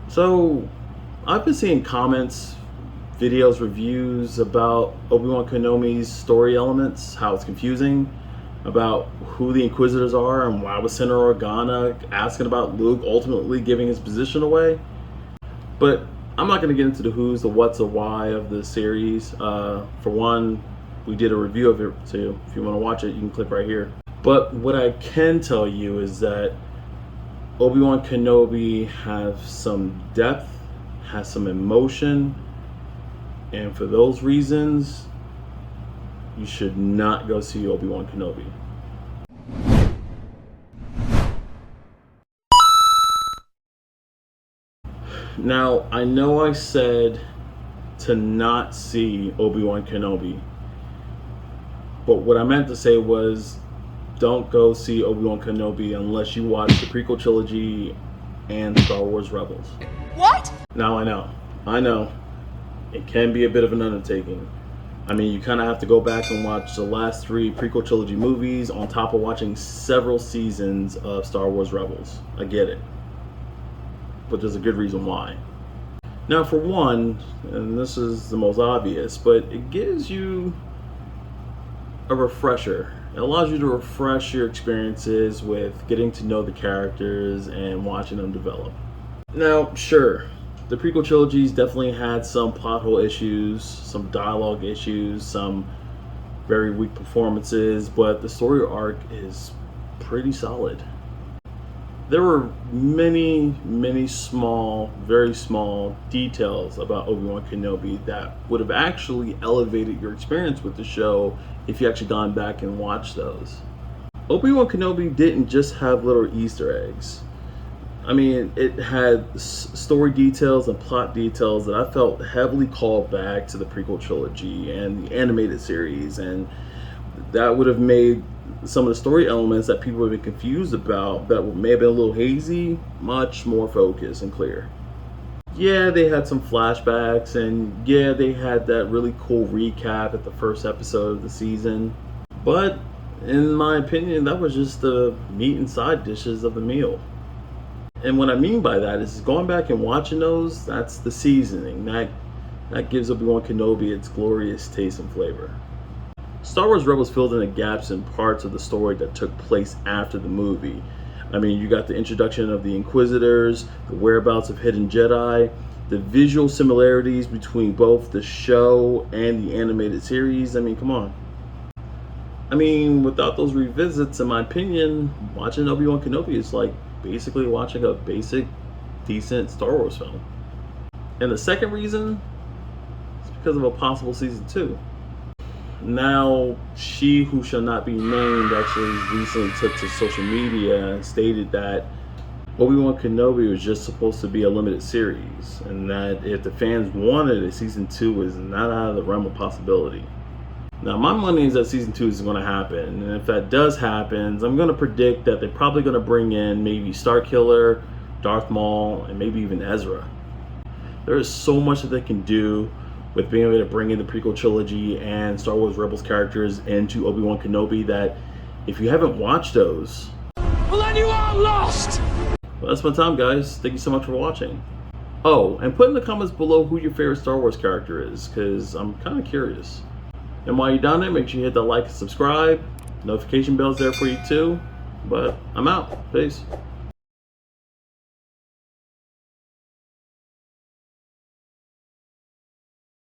So, I've been seeing comments, videos, reviews about Obi-Wan Kenobi's story elements, how it's confusing, about who the Inquisitors are and why was Senator Organa asking about Luke ultimately giving his position away. But I'm not going to get into the who's, the what's, the why of the series. For one, we did a review of it, so if you want to watch it, you can click right here. But what I can tell you is that Obi-Wan Kenobi has some depth, has some emotion, and for those reasons, you should not go see Obi-Wan Kenobi. Now, I know I said to not see Obi-Wan Kenobi, but what I meant to say was don't go see Obi-Wan Kenobi unless you watch the prequel trilogy and Star Wars Rebels. What? Now, I know, it can be a bit of an undertaking. I mean, you kind of have to go back and watch the last 3 prequel trilogy movies on top of watching several seasons of Star Wars Rebels. I get it. But there's a good reason why. Now, for one, and this is the most obvious, but it gives you a refresher. It allows you to refresh your experiences with getting to know the characters and watching them develop. Now, sure, the prequel trilogies definitely had some plot hole issues, some dialogue issues, some very weak performances, but the story arc is pretty solid. There were many, small, very small details about Obi-Wan Kenobi that would have actually elevated your experience with the show if you actually gone back and watched those. Obi-Wan Kenobi didn't just have little Easter eggs. I mean, it had story details and plot details that I felt heavily called back to the prequel trilogy and the animated series, and that would have made some of the story elements that people have been confused about, that may have been a little hazy, much more focused and clear. Yeah, they had some flashbacks, and yeah, they had that really cool recap at the first episode of the season, but in my opinion, that was just the meat and side dishes of the meal. And what I mean by that is going back and watching those, that's the seasoning. That gives Obi-Wan Kenobi its glorious taste and flavor. Star Wars Rebels filled in the gaps in parts of the story that took place after the movie. I mean, you got the introduction of the Inquisitors, the whereabouts of hidden Jedi, the visual similarities between both the show and the animated series. I mean, come on. I mean, without those revisits, in my opinion, watching Obi-Wan Kenobi is like basically watching a basic, decent Star Wars film. And the second reason is because of a possible season 2. Now, she who shall not be named actually recently took to social media and stated that Obi-Wan Kenobi was just supposed to be a limited series, and that if the fans wanted it, season 2 was not out of the realm of possibility. Now, my money is that season 2 is going to happen, and if that does happen, I'm going to predict that they're probably going to bring in maybe Starkiller, Darth Maul, and maybe even Ezra. There is so much that they can do with being able to bring in the prequel trilogy and Star Wars Rebels characters into Obi-Wan Kenobi that if you haven't watched those, Well, then you are lost! well, that's my time, guys. Thank you so much for watching. Oh, and put in the comments below who your favorite Star Wars character is, because I'm kind of curious. And while you're down there, make sure you hit that like and subscribe. Notification bell's there for you too. But I'm out. Peace.